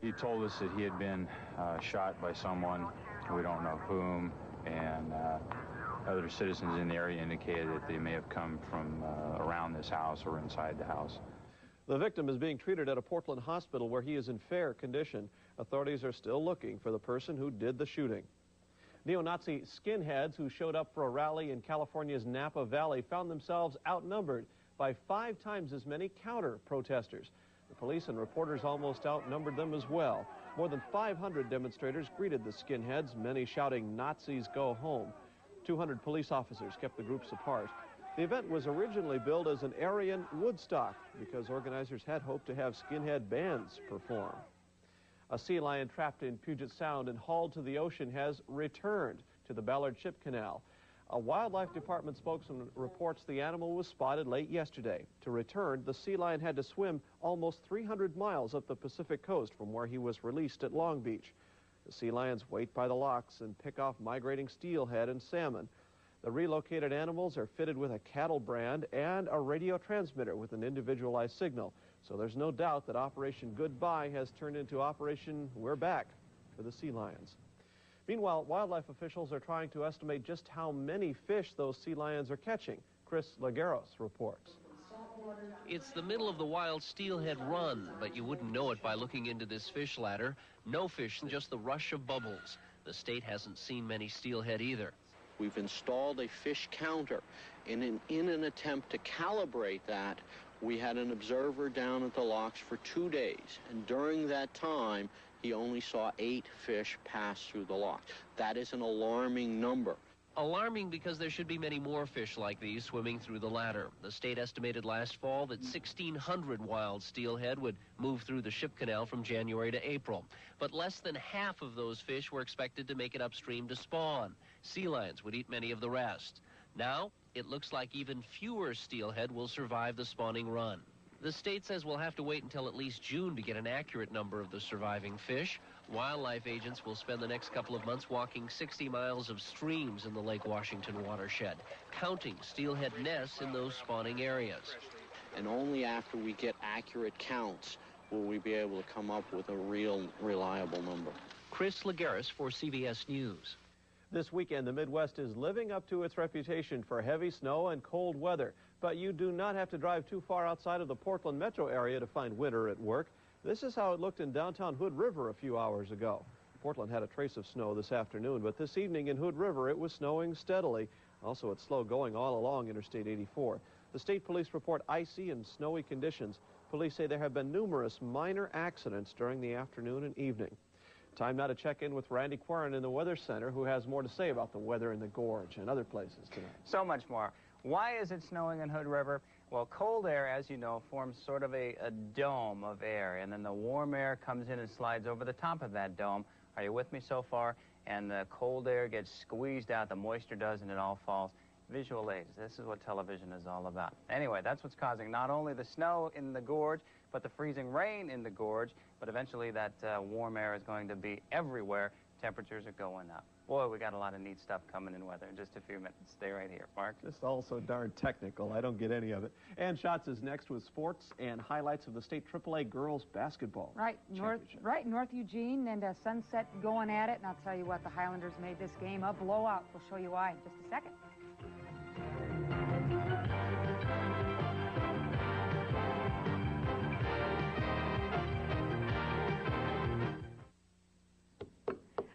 He told us that he had been shot by someone, we don't know whom, and other citizens in the area indicated that they may have come from around this house or inside the house. The victim is being treated at a Portland hospital where he is in fair condition. Authorities are still looking for the person who did the shooting. Neo-Nazi skinheads who showed up for a rally in California's Napa Valley found themselves outnumbered by 5 times as many counter-protesters. The police and reporters almost outnumbered them as well. More than 500 demonstrators greeted the skinheads, many shouting, "Nazis go home." 200 police officers kept the groups apart. The event was originally billed as an Aryan Woodstock because organizers had hoped to have skinhead bands perform. A sea lion trapped in Puget Sound and hauled to the ocean has returned to the Ballard Ship Canal. A wildlife department spokesman reports the animal was spotted late yesterday. To return, the sea lion had to swim almost 300 miles up the Pacific coast from where he was released at Long Beach. The sea lions wait by the locks and pick off migrating steelhead and salmon. The relocated animals are fitted with a cattle brand and a radio transmitter with an individualized signal. So there's no doubt that Operation Goodbye has turned into Operation We're Back for the sea lions. Meanwhile, wildlife officials are trying to estimate just how many fish those sea lions are catching. Chris Lagueros reports. It's the middle of the wild steelhead run, but you wouldn't know it by looking into this fish ladder. No fish, just the rush of bubbles. The state hasn't seen many steelhead either. We've installed a fish counter. In an attempt to calibrate that, we had an observer down at the locks for 2 days, and during that time, he only saw 8 fish pass through the locks. That is an alarming number. Alarming because there should be many more fish like these swimming through the ladder. The state estimated last fall that 1,600 wild steelhead would move through the ship canal from January to April. But less than half of those fish were expected to make it upstream to spawn. Sea lions would eat many of the rest. Now, it looks like even fewer steelhead will survive the spawning run. The state says we'll have to wait until at least June to get an accurate number of the surviving fish. Wildlife agents will spend the next couple of months walking 60 miles of streams in the Lake Washington watershed, counting steelhead nests in those spawning areas. And only after we get accurate counts will we be able to come up with a real, reliable number. Chris Lagueros for CBS News. This weekend, the Midwest is living up to its reputation for heavy snow and cold weather. But you do not have to drive too far outside of the Portland metro area to find winter at work. This is how it looked in downtown Hood River a few hours ago. Portland had a trace of snow this afternoon, but this evening in Hood River it was snowing steadily. Also, it's slow going all along Interstate 84. The state police report icy and snowy conditions. Police say there have been numerous minor accidents during the afternoon and evening. Time now to check in with Randy Quern in the Weather Center, who has more to say about the weather in the Gorge and other places tonight. So much more. Why is it snowing in Hood River? Well, cold air, as you know, forms sort of a dome of air, and then the warm air comes in and slides over the top of that dome. Are you with me so far? And the cold air gets squeezed out, the moisture does, and it all falls. Visual aids, this is what television is all about. Anyway, that's what's causing not only the snow in the gorge, but the freezing rain in the gorge, but eventually that warm air is going to be everywhere. Temperatures are going up. Boy, we got a lot of neat stuff coming in weather in just a few minutes. Stay right here, Mark. This is all so darn technical. I don't get any of it. Ann Schatz is next with sports and highlights of the state AAA girls basketball. Right, North Eugene and Sunset going at it. And I'll tell you what, the Highlanders made this game a blowout. We'll show you why in just a second.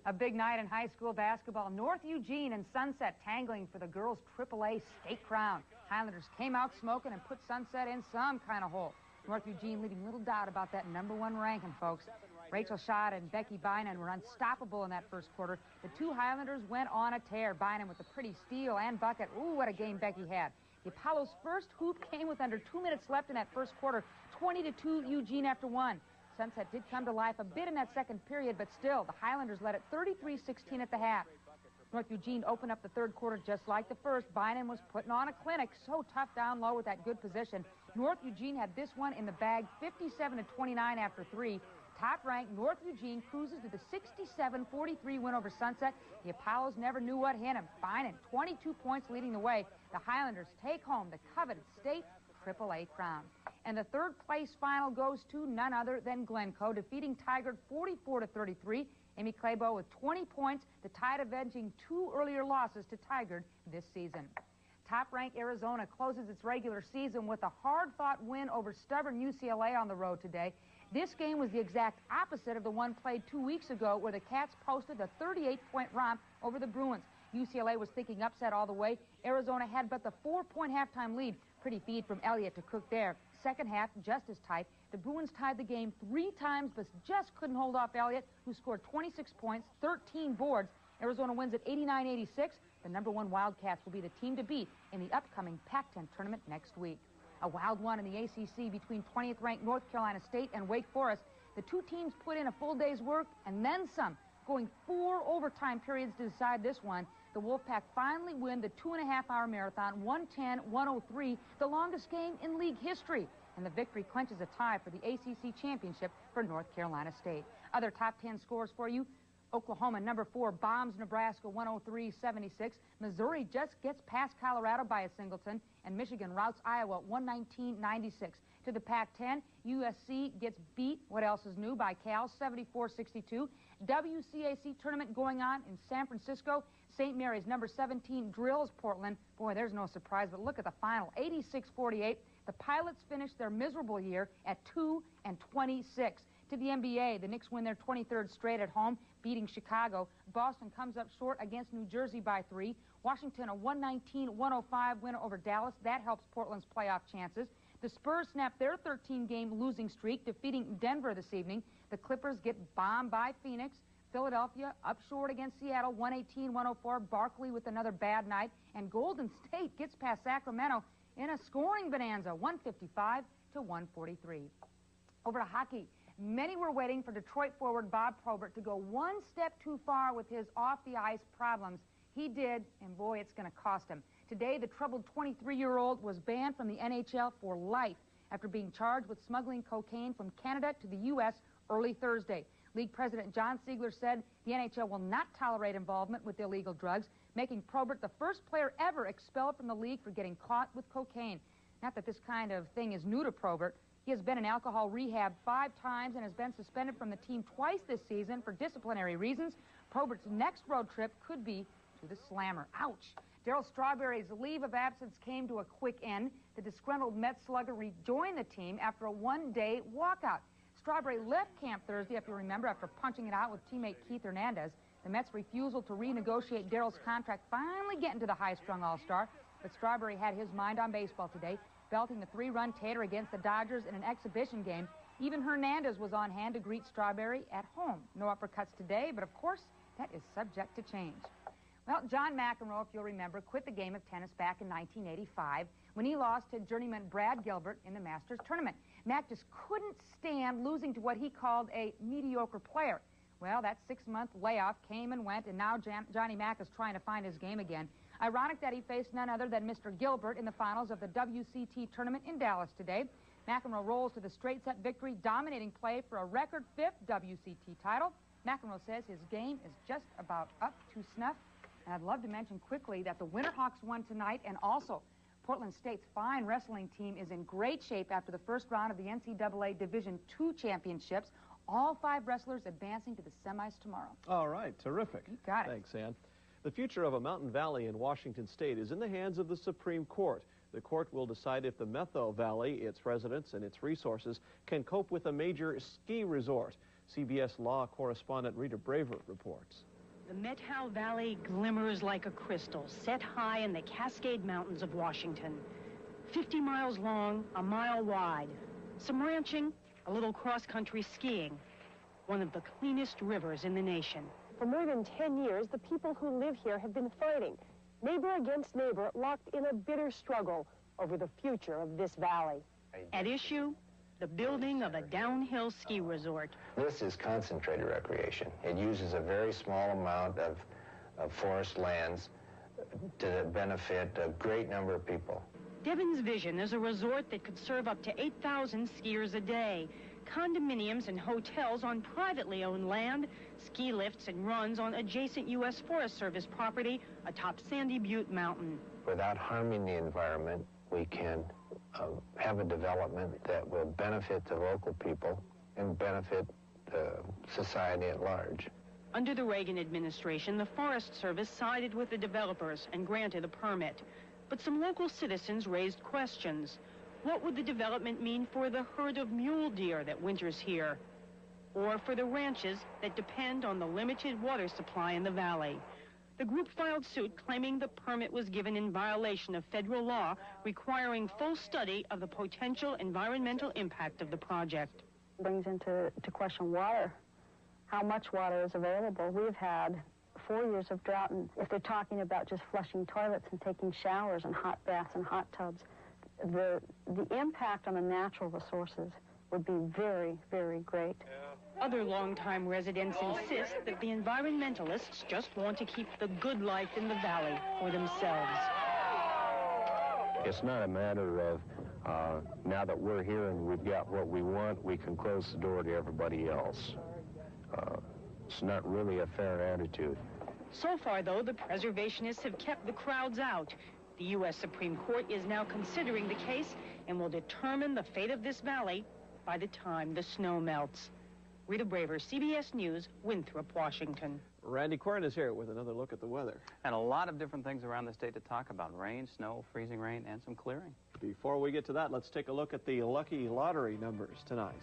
A big night in high school basketball. North Eugene and Sunset tangling for the girls' AAA state crown. Highlanders came out smoking and put Sunset in some kind of hole. North Eugene leaving little doubt about that #1 ranking, folks. Rachel Schott and Becky Bynum were unstoppable in that first quarter. The two Highlanders went on a tear. Bynum with a pretty steal and bucket. Ooh, what a game Becky had. The Apollo's first hoop came with under 2 minutes left in that first quarter. 20-2 Eugene after 1. Sunset did come to life a bit in that second period, but still, the Highlanders led it 33-16 at the half. North Eugene opened up the third quarter just like the first. Bynum was putting on a clinic, so tough down low with that good position. North Eugene had this one in the bag, 57-29 after 3. Top-ranked North Eugene cruises to the 67-43 win over Sunset. The Apollos never knew what hit them. Bynum, 22 points leading the way. The Highlanders take home the coveted state AAA crown. And the third place final goes to none other than Glencoe, defeating Tigard 44-33. Amy Clabo with 20 points, the Tide avenging 2 earlier losses to Tigard this season. Top-ranked Arizona closes its regular season with a hard-fought win over stubborn UCLA on the road today. This game was the exact opposite of the one played 2 weeks ago, where the Cats posted a 38-point romp over the Bruins. UCLA was thinking upset all the way. Arizona had but the 4-point halftime lead. Pretty feed from Elliott to Cook there. Second half, just as tight. The Bruins tied the game 3 times, but just couldn't hold off Elliott, who scored 26 points, 13 boards. Arizona wins at 89-86. The #1 Wildcats will be the team to beat in the upcoming Pac-10 tournament next week. A wild one in the ACC between 20th-ranked North Carolina State and Wake Forest. The two teams put in a full day's work and then some, going 4 overtime periods to decide this one. The Wolfpack finally win the 2.5-hour marathon, 110-103, the longest game in league history. And the victory clinches a tie for the ACC championship for North Carolina State. Other top 10 scores for you. Oklahoma, #4, bombs Nebraska 103-76. Missouri just gets past Colorado by a singleton, and Michigan routs Iowa 119-96. To the Pac-10, USC gets beat, what else is new, by Cal 74-62. WCAC tournament going on in San Francisco. St. Mary's #17 drills Portland. Boy, there's no surprise, but look at the final, 86-48. The Pilots finished their miserable year at 2-26. To the NBA, the Knicks win their 23rd straight at home, beating Chicago. Boston comes up short against New Jersey by 3. Washington, a 119-105 win over Dallas. That helps Portland's playoff chances. The Spurs snap their 13-game losing streak, defeating Denver this evening. The Clippers get bombed by Phoenix. Philadelphia up short against Seattle, 118-104. Barkley with another bad night. And Golden State gets past Sacramento in a scoring bonanza, 155-143. Over to hockey. Many were waiting for Detroit forward Bob Probert to go one step too far with his off-the-ice problems. He did, and boy, it's going to cost him. Today, the troubled 23-year-old was banned from the NHL for life after being charged with smuggling cocaine from Canada to the U.S. early Thursday. League President John Siegler said the NHL will not tolerate involvement with illegal drugs, making Probert the first player ever expelled from the league for getting caught with cocaine. Not that this kind of thing is new to Probert. He has been in alcohol rehab 5 times and has been suspended from the team twice this season for disciplinary reasons. Probert's next road trip could be to the Slammer. Ouch. Darryl Strawberry's leave of absence came to a quick end. The disgruntled Mets slugger rejoined the team after a one-day walkout. Strawberry left camp Thursday, if you remember, after punching it out with teammate Keith Hernandez. The Mets' refusal to renegotiate Darryl's contract finally getting to the high-strung All-Star. But Strawberry had his mind on baseball today, belting the 3-run tater against the Dodgers in an exhibition game. Even Hernandez was on hand to greet Strawberry at home. No uppercuts today, but of course, that is subject to change. Well, John McEnroe, if you'll remember, quit the game of tennis back in 1985 when he lost to journeyman Brad Gilbert in the Masters tournament. Mac just couldn't stand losing to what he called a mediocre player. Well, that 6-month layoff came and went, and now Johnny Mac is trying to find his game again. Ironic that he faced none other than Mr. Gilbert in the finals of the WCT tournament in Dallas today. McEnroe rolls to the straight-set victory, dominating play for a record 5th WCT title. McEnroe says his game is just about up to snuff. And I'd love to mention quickly that the Winterhawks won tonight, and also Portland State's fine wrestling team is in great shape after the first round of the NCAA Division II championships. All 5 wrestlers advancing to the semis tomorrow. All right, terrific. You got it. Thanks, Ann. The future of a mountain valley in Washington State is in the hands of the Supreme Court. The court will decide if the Metho Valley, its residents and its resources, can cope with a major ski resort. CBS law correspondent Rita Braver reports. The Methow Valley glimmers like a crystal, set high in the Cascade Mountains of Washington. 50 miles long, a mile wide. Some ranching, a little cross-country skiing. One of the cleanest rivers in the nation. For more than 10 years, the people who live here have been fighting, neighbor against neighbor, locked in a bitter struggle over the future of this valley. At issue, the building of a downhill ski resort. This is concentrated recreation. It uses a very small amount of forest lands to benefit a great number of people. Devon's vision is a resort that could serve up to 8,000 skiers a day. Condominiums and hotels on privately owned land, ski lifts and runs on adjacent U.S. Forest Service property atop Sandy Butte Mountain. Without harming the environment, we can have a development that will benefit the local people and benefit society at large. Under the Reagan administration, the Forest Service sided with the developers and granted a permit. But some local citizens raised questions. What would the development mean for the herd of mule deer that winters here? Or for the ranches that depend on the limited water supply in the valley? The group filed suit claiming the permit was given in violation of federal law requiring full study of the potential environmental impact of the project. Brings into question water, how much water is available. We've had 4 years of drought, and if they're talking about just flushing toilets and taking showers and hot baths and hot tubs, the impact on the natural resources would be very, very great. Other longtime residents insist that the environmentalists just want to keep the good life in the valley for themselves. It's not a matter of now that we're here and we've got what we want, we can close the door to everybody else. It's not really a fair attitude. So far, though, the preservationists have kept the crowds out. The U.S. Supreme Court is now considering the case and will determine the fate of this valley by the time the snow melts. Rita Braver, CBS News, Winthrop, Washington. Randy KOIN is here with another look at the weather. And a lot of different things around the state to talk about. Rain, snow, freezing rain, and some clearing. Before we get to that, let's take a look at the lucky lottery numbers tonight.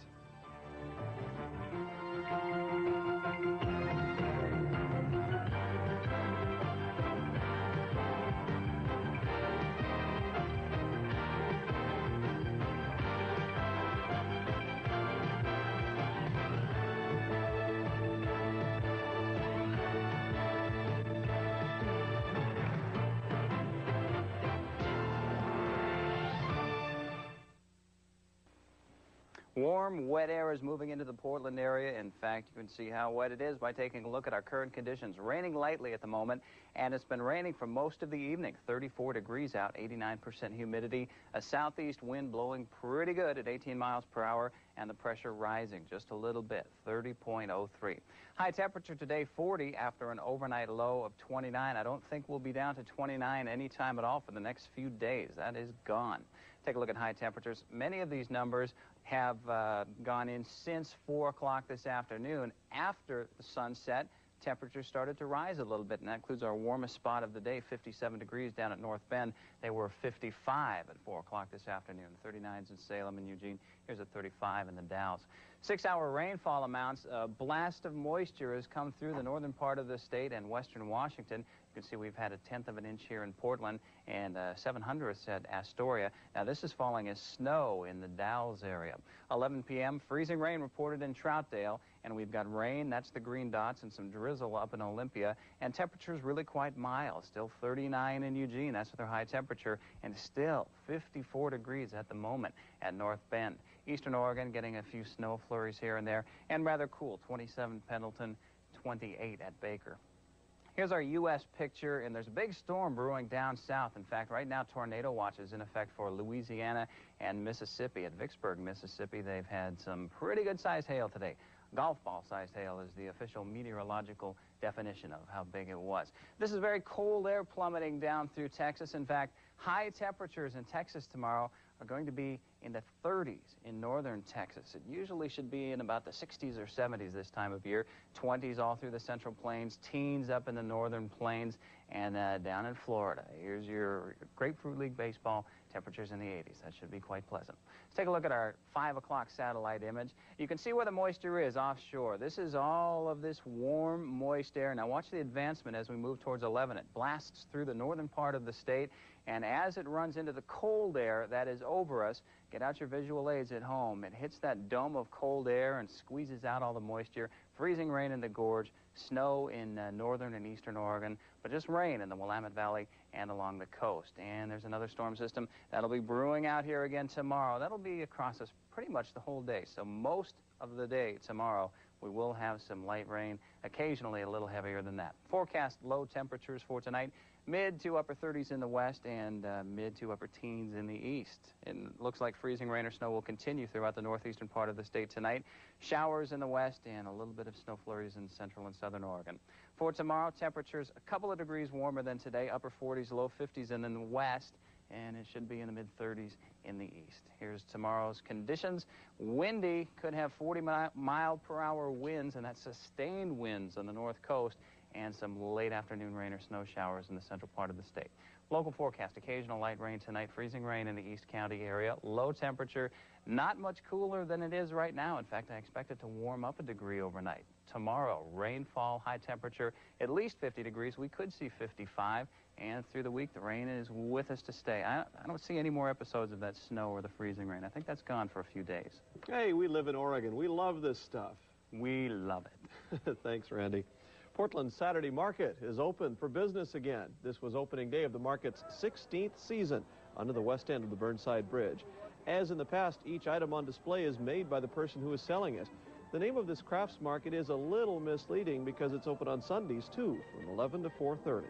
Warm, wet air is moving into the Portland area. In fact, you can see how wet it is by taking a look at our current conditions. Raining lightly at the moment, and it's been raining for most of the evening. 34 degrees out, 89% humidity, a southeast wind blowing pretty good at 18 miles per hour, and the pressure rising just a little bit, 30.03. High temperature today, 40 after an overnight low of 29. I don't think we'll be down to 29 anytime at all for the next few days. That is gone. Take a look at high temperatures. Many of these numbers have gone in since 4 o'clock this afternoon. After the sunset, temperatures started to rise a little bit, and that includes our warmest spot of the day, 57 degrees down at North Bend. They were 55 at 4 o'clock this afternoon, 39s in Salem and Eugene. Here's a 35 in the Dalles. 6-hour rainfall amounts. A blast of moisture has come through the northern part of the state and western Washington. You can see we've had 1/10 of an inch here in Portland and 7/100 at Astoria. Now this is falling as snow in the Dalles area. 11 p.m. freezing rain reported in Troutdale, and we've got rain, that's the green dots, and some drizzle up in Olympia, and temperatures really quite mild. Still 39 in Eugene, that's with our high temperature, and still 54 degrees at the moment at North Bend. Eastern Oregon getting a few snow flurries here and there, and rather cool, 27 Pendleton, 28 at Baker. Here's our U.S. picture, and there's a big storm brewing down south. In fact, right now, tornado watch is in effect for Louisiana and Mississippi. At Vicksburg, Mississippi, they've had some pretty good-sized hail today. Golf ball-sized hail is the official meteorological definition of how big it was. This is very cold air plummeting down through Texas. In fact, high temperatures in Texas tomorrow are going to be in the 30s in northern Texas. It usually should be in about the 60s or 70s this time of year. 20s all through the central plains, teens up in the northern plains, and down in Florida. Here's your Grapefruit League baseball, temperatures in the 80s. That should be quite pleasant. Let's take a look at our 5 o'clock satellite image. You can see where the moisture is offshore. This is all of this warm, moist air. Now watch the advancement as we move towards 11. It blasts through the northern part of the state, and as it runs into the cold air that is over us, get out your visual aids at home. It hits that dome of cold air and squeezes out all the moisture. Freezing rain in the gorge, snow in northern and eastern Oregon, but just rain in the Willamette Valley and along the coast. And there's another storm system that'll be brewing out here again tomorrow. That'll be across us pretty much the whole day. So most of the day tomorrow, we will have some light rain, occasionally a little heavier than that. Forecast low temperatures for tonight. Mid to upper 30s in the west and mid to upper teens in the east. It looks like freezing rain or snow will continue throughout the northeastern part of the state tonight. Showers in the west and a little bit of snow flurries in central and southern Oregon. For tomorrow, temperatures a couple of degrees warmer than today, upper 40s, low 50s in the west, and it should be in the mid-30s in the east. Here's tomorrow's conditions. Windy, could have 40-mile-per-hour winds, and that's sustained winds on the north coast, and some late afternoon rain or snow showers in the central part of the state. Local forecast, occasional light rain tonight, freezing rain in the East County area. Low temperature, not much cooler than it is right now. In fact, I expect it to warm up a degree overnight. Tomorrow, rainfall, high temperature, at least 50 degrees. We could see 55. And through the week, the rain is with us to stay. I don't see any more episodes of that snow or the freezing rain. I think that's gone for a few days. Hey, we live in Oregon. We love this stuff. We love it. Thanks, Randy. Portland's Saturday Market is open for business again. This was opening day of the market's 16th season under the west end of the Burnside Bridge. As in the past, each item on display is made by the person who is selling it. The name of this crafts market is a little misleading because it's open on Sundays, too, from 11 to 4:30.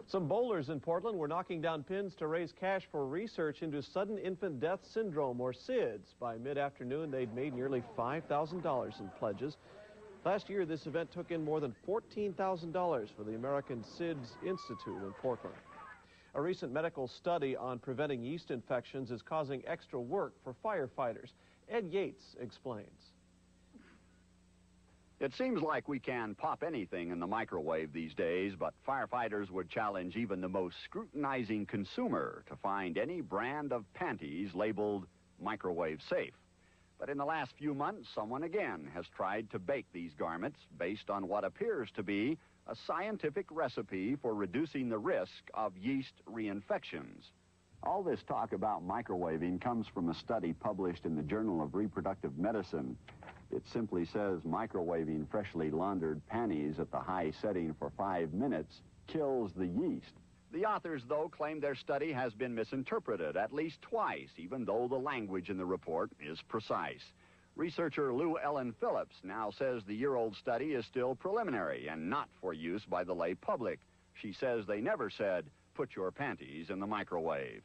Some bowlers in Portland were knocking down pins to raise cash for research into sudden infant death syndrome, or SIDS. By mid-afternoon, they'd made nearly $5,000 in pledges. Last year, this event took in more than $14,000 for the American SIDS Institute in Portland. A recent medical study on preventing yeast infections is causing extra work for firefighters. Ed Yates explains. It seems like we can pop anything in the microwave these days, but firefighters would challenge even the most scrutinizing consumer to find any brand of panties labeled microwave safe. But in the last few months, someone again has tried to bake these garments based on what appears to be a scientific recipe for reducing the risk of yeast reinfections. All this talk about microwaving comes from a study published in the Journal of Reproductive Medicine. It simply says microwaving freshly laundered panties at the high setting for 5 minutes kills the yeast. The authors, though, claim their study has been misinterpreted at least twice, even though the language in the report is precise. Researcher Lou Ellen Phillips now says the year-old study is still preliminary and not for use by the lay public. She says they never said, put your panties in the microwave.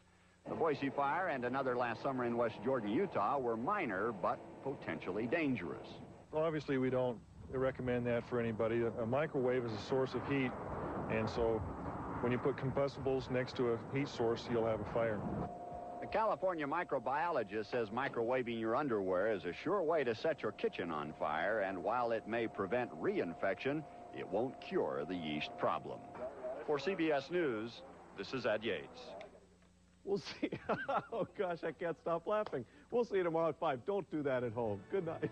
The Boise fire and another last summer in West Jordan, Utah were minor but potentially dangerous. Well, obviously we don't recommend that for anybody. A microwave is a source of heat, and so when you put combustibles next to a heat source, you'll have a fire. A California microbiologist says microwaving your underwear is a sure way to set your kitchen on fire, and while it may prevent reinfection, it won't cure the yeast problem. For CBS News, this is Ed Yates. We'll see. Oh, gosh, I can't stop laughing. We'll see you tomorrow at 5. Don't do that at home. Good night.